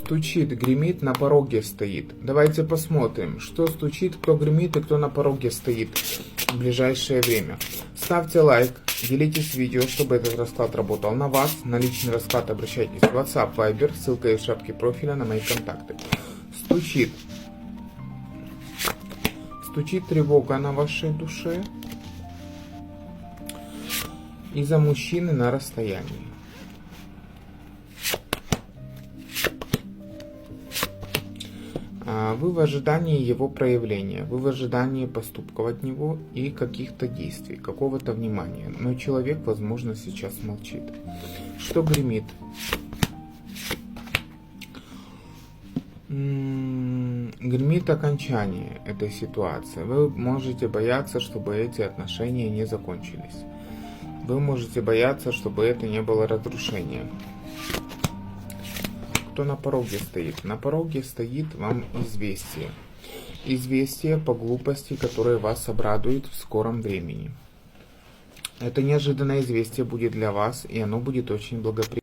Стучит, гремит, на пороге стоит. Давайте посмотрим, что стучит, кто гремит и кто на пороге стоит в ближайшее время. Ставьте лайк, делитесь видео, чтобы этот расклад работал на вас. На личный расклад обращайтесь в WhatsApp, Viber, ссылка есть в шапке профиля на мои контакты. Стучит. Стучит тревога на вашей душе из-за мужчины на расстоянии. Вы в ожидании его проявления, вы в ожидании поступков от него и каких-то действий, какого-то внимания. Но человек, возможно, сейчас молчит. Что гремит? Гремит окончание этой ситуации. Вы можете бояться, чтобы эти отношения не закончились. Вы можете бояться, чтобы это не было разрушением. Кто на пороге стоит? На пороге стоит вам известие. Известие по глупости, которое вас обрадует в скором времени. Это неожиданное известие будет для вас, и оно будет очень благоприятно.